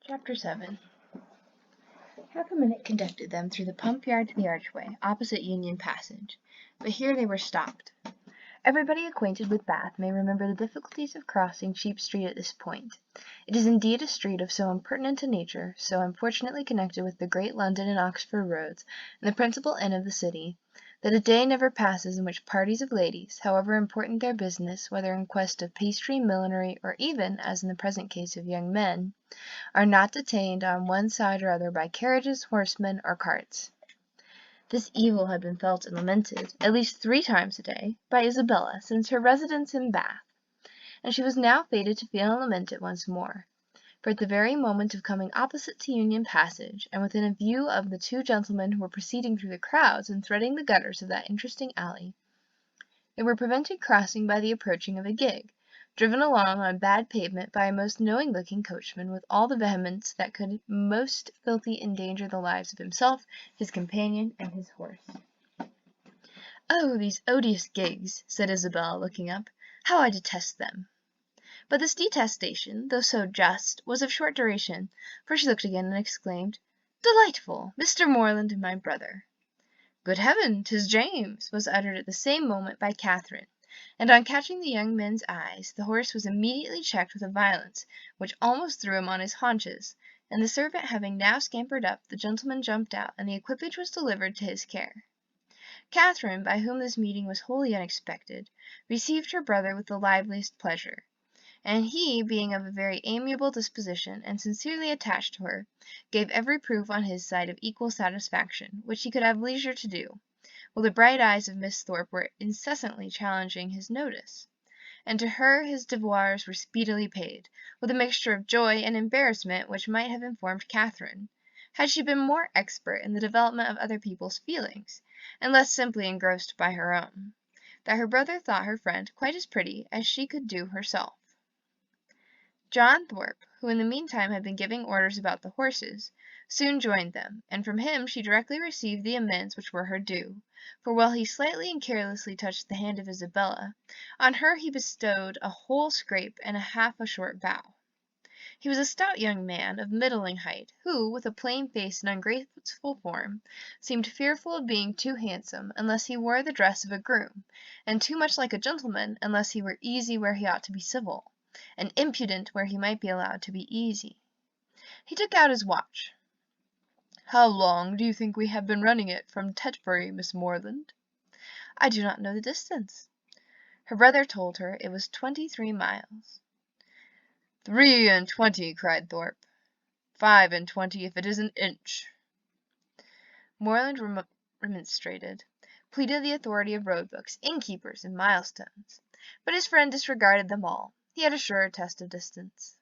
Chapter 7. Half a minute conducted them through the pump yard to the archway, opposite Union Passage, but here they were stopped. Everybody acquainted with Bath may remember the difficulties of crossing Cheap Street at this point. It is indeed a street of so impertinent a nature, so unfortunately connected with the great London and Oxford roads, and the principal inn of the city, that a day never passes in which parties of ladies, however important their business, whether in quest of pastry, millinery, or even, as in the present case of young men, are not detained on one side or other by carriages, horsemen, or carts. This evil had been felt and lamented, at least 3 times a day, by Isabella since her residence in Bath, and she was now fated to feel and lament it once more. For at the very moment of coming opposite to Union Passage, and within a view of the 2 gentlemen who were proceeding through the crowds and threading the gutters of that interesting alley, they were prevented crossing by the approaching of a gig, driven along on bad pavement by a most knowing-looking coachman with all the vehemence that could most filthily endanger the lives of himself, his companion, and his horse. "Oh, these odious gigs!" said Isabella, looking up. "How I detest them!" But this detestation, though so just, was of short duration, for she looked again and exclaimed, "Delightful! Mr. Morland and my brother!" "Good heaven! 'Tis James!" was uttered at the same moment by Catherine, and on catching the young men's eyes, the horse was immediately checked with a violence which almost threw him on his haunches, and the servant having now scampered up, the gentleman jumped out, and the equipage was delivered to his care. Catherine, by whom this meeting was wholly unexpected, received her brother with the liveliest pleasure, and he, being of a very amiable disposition, and sincerely attached to her, gave every proof on his side of equal satisfaction, which he could have leisure to do, while the bright eyes of Miss Thorpe were incessantly challenging his notice, and to her his devoirs were speedily paid, with a mixture of joy and embarrassment which might have informed Catherine, had she been more expert in the development of other people's feelings, and less simply engrossed by her own, that her brother thought her friend quite as pretty as she could do herself. John Thorpe, who in the meantime had been giving orders about the horses, soon joined them, and from him she directly received the amends which were her due, for while he slightly and carelessly touched the hand of Isabella, on her he bestowed a whole scrape and half a short bow. He was a stout young man, of middling height, who, with a plain face and ungraceful form, seemed fearful of being too handsome unless he wore the dress of a groom, and too much like a gentleman unless he were easy where he ought to be civil, and impudent where he might be allowed to be easy. He took out his watch. "How long do you think we have been running it from Tetbury, Miss Morland?" "I do not know the distance." Her brother told her it was 23 miles. "23!" cried Thorpe. "25 if it is an inch." Morland remonstrated, pleaded the authority of road books, innkeepers, and milestones, but his friend disregarded them all. He had a surer test of distance.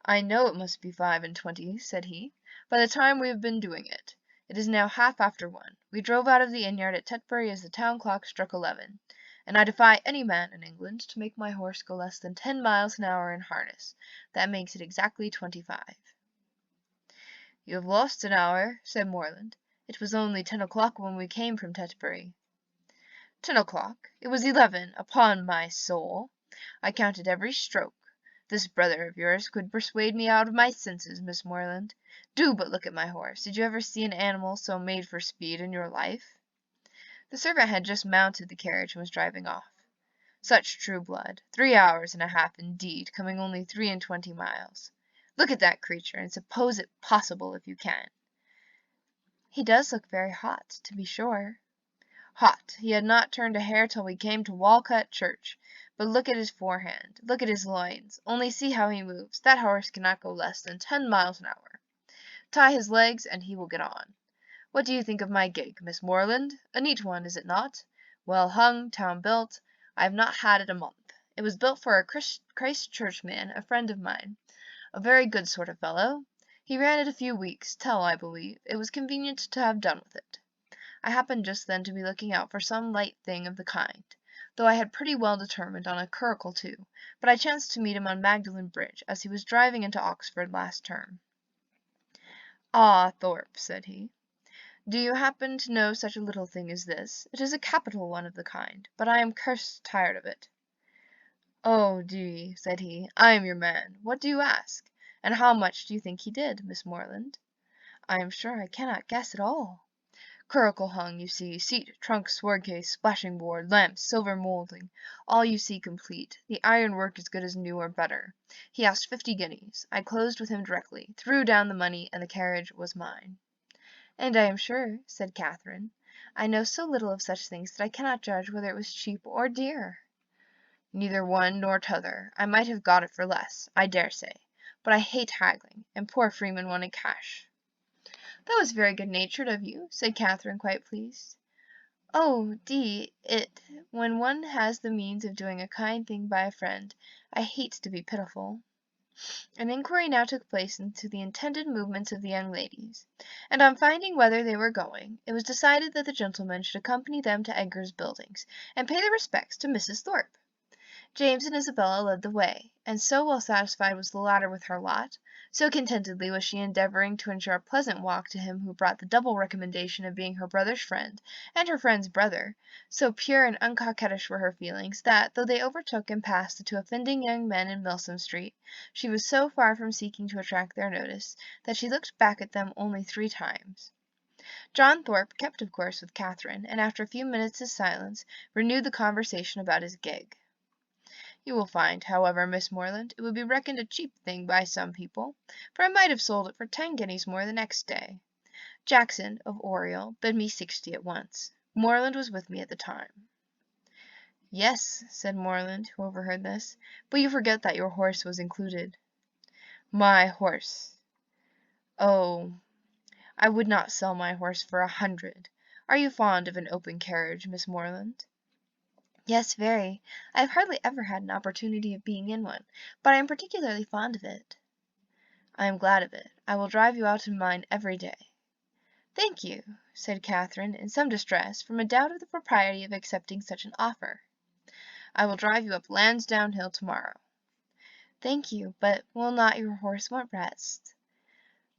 "I know it must be 25, said he, "by the time we have been doing it. It is now half after 1. We drove out of the inn-yard at Tetbury as the town clock struck 11, and I defy any man in England to make my horse go less than 10 miles an hour in harness. That makes it exactly 25. "You have lost an hour," said Morland. "It was only 10 o'clock when we came from Tetbury." 10 o'clock! It was 11, upon my soul! I counted every stroke. This brother of yours could persuade me out of my senses, Miss Morland. Do but look at my horse. Did you ever see an animal so made for speed in your life?" The servant had just mounted the carriage and was driving off. "Such true blood. 3 hours and a half indeed, coming only 23 miles. Look at that creature, and suppose it possible if you can." "He does look very hot, to be sure." "Hot! He had not turned a hair till we came to Walcot Church. But look at his forehand, look at his loins, only see how he moves. That horse cannot go less than 10 miles an hour. Tie his legs, and he will get on. What do you think of my gig, Miss Morland? A neat one, is it not? Well hung, town built. I have not had it a month. It was built for a Christ Church man, a friend of mine, a very good sort of fellow. He ran it a few weeks, till, I believe, it was convenient to have done with it. I happened just then to be looking out for some light thing of the kind, though I had pretty well determined on a curricle too, but I chanced to meet him on Magdalen Bridge, as he was driving into Oxford last term. "Ah, Thorpe," said he, "do you happen to know such a little thing as this? It is a capital one of the kind, but I am cursed tired of it." "Oh, do ye?" said he. "I am your man. What do you ask? And how much do you think he did, Miss Morland? I am sure I cannot guess at all. Curricle hung, you see, seat, trunk, sword case, splashing board, lamps, silver moulding, all you see complete, the iron work as good as new or better. He asked 50 guineas. I closed with him directly, threw down the money, and the carriage was mine. And I am sure, said Catherine, I know so little of such things that I cannot judge whether it was cheap or dear. Neither one nor t'other. I might have got it for less, I dare say, but I hate haggling, and poor Freeman wanted cash. That was very good-natured of you, said Catherine, quite pleased. Oh, when one has the means of doing a kind thing by a friend, I hate to be pitiful. An inquiry now took place into the intended movements of the young ladies, and on finding whither they were going, it was decided that the gentlemen should accompany them to Edgar's Buildings, and pay their respects to Mrs. Thorpe. James and Isabella led the way, and so well satisfied was the latter with her lot, so contentedly was she endeavouring to ensure a pleasant walk to him who brought the double recommendation of being her brother's friend, and her friend's brother, so pure and uncoquettish were her feelings, that, though they overtook and passed the two offending young men in Milsom Street, she was so far from seeking to attract their notice, that she looked back at them only 3 times. John Thorpe kept of course with Catherine, and after a few minutes' silence, renewed the conversation about his gig. You will find, however, Miss Morland, it would be reckoned a cheap thing by some people, for I might have sold it for 10 guineas more the next day. Jackson, of Oriel, bid me 60 at once. Morland was with me at the time. Yes, said Morland, who overheard this, but you forget that your horse was included. My horse. Oh, I would not sell my horse for 100. Are you fond of an open carriage, Miss Morland? Yes, very. I have hardly ever had an opportunity of being in one, but I am particularly fond of it. I am glad of it. I will drive you out in mine every day. Thank you, said Catherine, in some distress from a doubt of the propriety of accepting such an offer. I will drive you up Lansdowne Hill tomorrow. Thank you, but will not your horse want rest?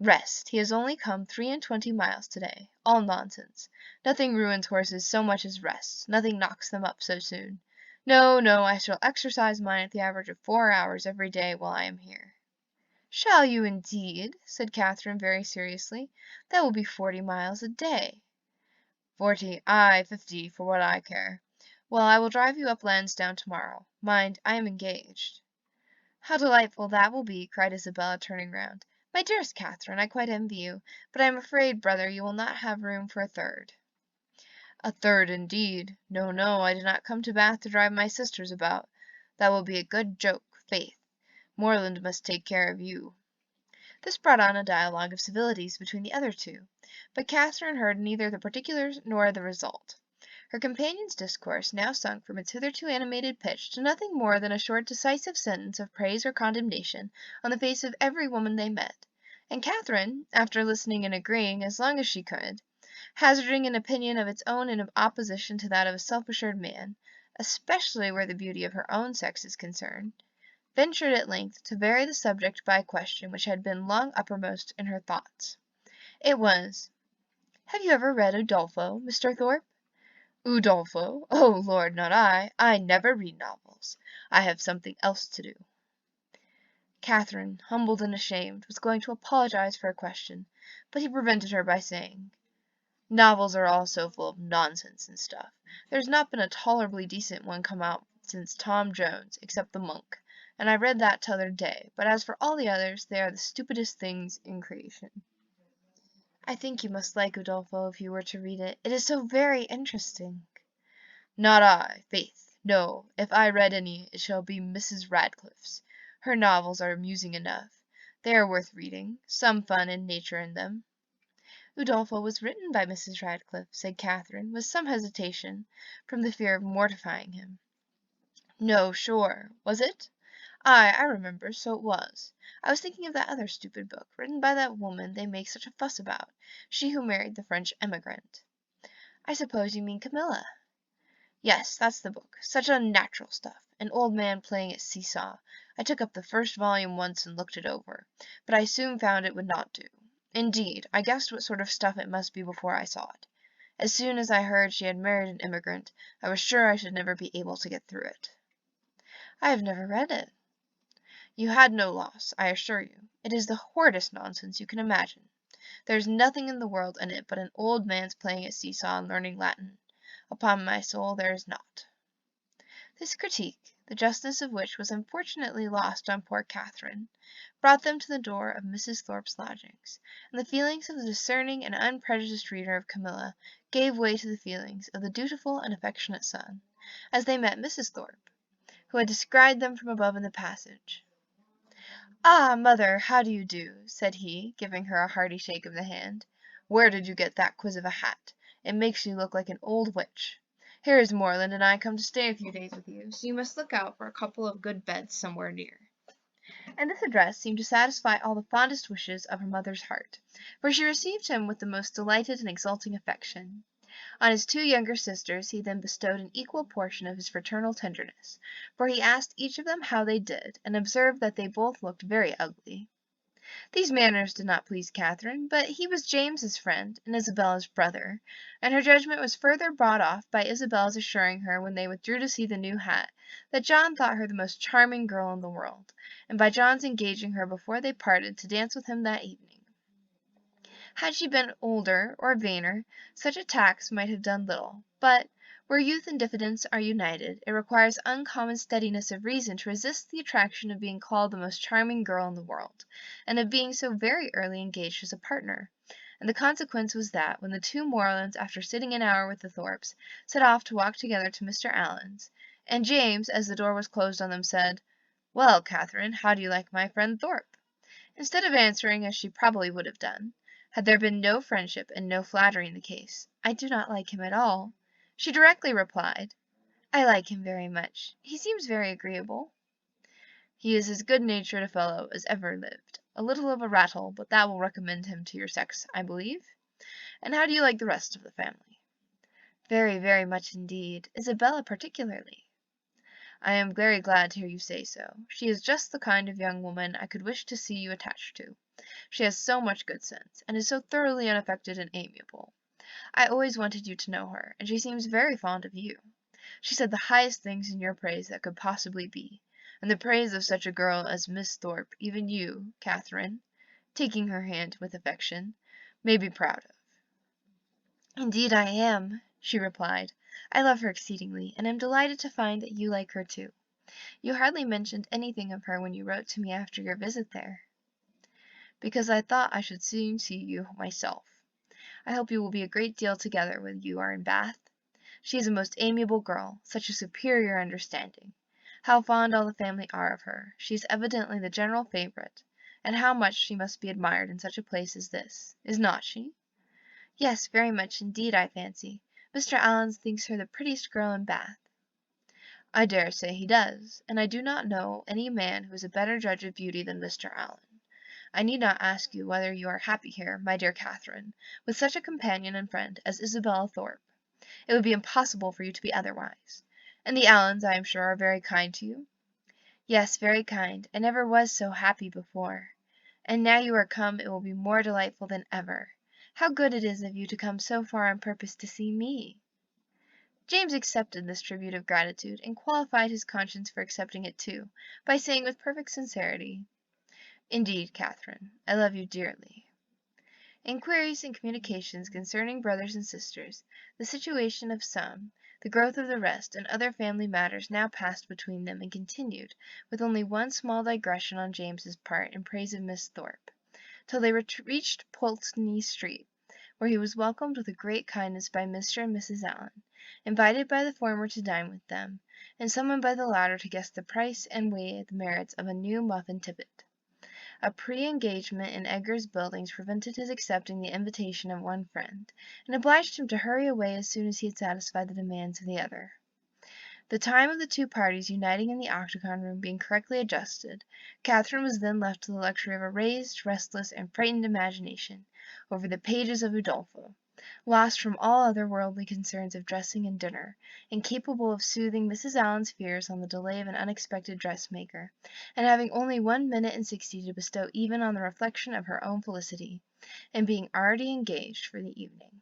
Rest! He has only come 23 miles today. All nonsense. Nothing ruins horses so much as rest. Nothing knocks them up so soon. No, no, I shall exercise mine at the average of 4 hours every day while I am here. Shall you indeed? Said Catherine very seriously. That will be 40 miles a day. 40, aye, 50, for what I care. Well, I will drive you up Lansdowne tomorrow. Mind, I am engaged. How delightful that will be, cried Isabella, turning round. My dearest Catherine, I quite envy you, but I am afraid, brother, you will not have room for a third. A third, indeed. No, no, I did not come to Bath to drive my sisters about. That will be a good joke, faith. Morland must take care of you. This brought on a dialogue of civilities between the other two, but Catherine heard neither the particulars nor the result. Her companion's discourse now sunk from its hitherto animated pitch to nothing more than a short decisive sentence of praise or condemnation on the face of every woman they met, and Catherine, after listening and agreeing as long as she could, hazarding an opinion of its own in opposition to that of a self-assured man, especially where the beauty of her own sex is concerned, ventured at length to vary the subject by a question which had been long uppermost in her thoughts. It was, "Have you ever read Udolpho, Mr. Thorpe?" Udolpho? Oh, Lord, not I. I never read novels. I have something else to do. Catherine, humbled and ashamed, was going to apologize for her question, but he prevented her by saying, Novels are all so full of nonsense and stuff. There's not been a tolerably decent one come out since Tom Jones, except The Monk, and I read that t'other day, but as for all the others, they are the stupidest things in creation. I think you must like Udolpho if you were to read it. It is so very interesting. Not I, faith. No, if I read any, it shall be Mrs. Radcliffe's. Her novels are amusing enough. They are worth reading. Some fun and nature in them. Udolpho was written by Mrs. Radcliffe, said Catherine, with some hesitation, from the fear of mortifying him. No, sure. Was it? Aye, I remember, so it was. I was thinking of that other stupid book, written by that woman they make such a fuss about, she who married the French emigrant. I suppose you mean Camilla. Yes, that's the book. Such unnatural stuff. An old man playing at seesaw. I took up the first volume once and looked it over, but I soon found it would not do. Indeed, I guessed what sort of stuff it must be before I saw it. As soon as I heard she had married an immigrant, I was sure I should never be able to get through it. I have never read it. You had no loss, I assure you. It is the horridest nonsense you can imagine. There is nothing in the world in it but an old man's playing at seesaw and learning Latin. Upon my soul, there is not." This critique, the justness of which was unfortunately lost on poor Catherine, brought them to the door of Mrs. Thorpe's lodgings, and the feelings of the discerning and unprejudiced reader of Camilla gave way to the feelings of the dutiful and affectionate son, as they met Mrs. Thorpe, who had descried them from above in the passage. "Ah, mother, how do you do?" said he, giving her a hearty shake of the hand. "Where did you get that quiz of a hat? It makes you look like an old witch. Here is Morland and I come to stay a few days with you, so you must look out for a couple of good beds somewhere near." And this address seemed to satisfy all the fondest wishes of her mother's heart, for she received him with the most delighted and exulting affection. On his two younger sisters he then bestowed an equal portion of his fraternal tenderness, for he asked each of them how they did, and observed that they both looked very ugly. These manners did not please Catherine, but he was James's friend and Isabella's brother, and her judgment was further brought off by Isabella's assuring her when they withdrew to see the new hat, that John thought her the most charming girl in the world, and by John's engaging her before they parted to dance with him that evening. Had she been older or vainer, such attacks might have done little, but where youth and diffidence are united, it requires uncommon steadiness of reason to resist the attraction of being called the most charming girl in the world, and of being so very early engaged as a partner, and the consequence was that, when the two Morlands, after sitting an hour with the Thorpes, set off to walk together to Mr. Allen's, and James, as the door was closed on them, said, "Well, Catherine, how do you like my friend Thorpe?" instead of answering as she probably would have done, had there been no friendship and no flattery in the case, "I do not like him at all," she directly replied, "I like him very much. He seems very agreeable." "He is as good-natured a fellow as ever lived. A little of a rattle, but that will recommend him to your sex, I believe. And how do you like the rest of the family?" "Very, very much indeed. Isabella particularly." "I am very glad to hear you say so. She is just the kind of young woman I could wish to see you attached to. She has so much good sense, and is so thoroughly unaffected and amiable. I always wanted you to know her, and she seems very fond of you. She said the highest things in your praise that could possibly be, and the praise of such a girl as Miss Thorpe even you, Catherine," taking her hand with affection, "may be proud of." "Indeed I am," she replied. "I love her exceedingly, and am delighted to find that you like her too. You hardly mentioned anything of her when you wrote to me after your visit there." "Because I thought I should soon see you myself. I hope you will be a great deal together when you are in Bath. She is a most amiable girl, such a superior understanding. How fond all the family are of her. She is evidently the general favourite, and how much she must be admired in such a place as this. Is not she?" "Yes, very much indeed, I fancy. Mr. Allen thinks her the prettiest girl in Bath." "I dare say he does, and I do not know any man who is a better judge of beauty than Mr. Allen. I need not ask you whether you are happy here, my dear Catherine, with such a companion and friend as Isabella Thorpe. It would be impossible for you to be otherwise. And the Allens, I am sure, are very kind to you?" "Yes, very kind. I never was so happy before. And now you are come it will be more delightful than ever. How good it is of you to come so far on purpose to see me." James accepted this tribute of gratitude, and qualified his conscience for accepting it too, by saying with perfect sincerity, "Indeed, Catherine, I love you dearly." Inquiries and communications concerning brothers and sisters, the situation of some, the growth of the rest, and other family matters now passed between them and continued, with only one small digression on James's part in praise of Miss Thorpe, till they reached Pulteney Street, where he was welcomed with great kindness by Mr. and Mrs. Allen, invited by the former to dine with them, and summoned by the latter to guess the price and weigh the merits of a new muffin tippet. A pre-engagement in Edgar's Buildings prevented his accepting the invitation of one friend, and obliged him to hurry away as soon as he had satisfied the demands of the other. The time of the two parties uniting in the octagon room being correctly adjusted, Catherine was then left to the luxury of a raised, restless, and frightened imagination over the pages of Udolpho, lost from all other worldly concerns of dressing and dinner, and capable of soothing Mrs. Allen's fears on the delay of an unexpected dressmaker, and having only 1 minute and 60 to bestow even on the reflection of her own felicity, and being already engaged for the evening.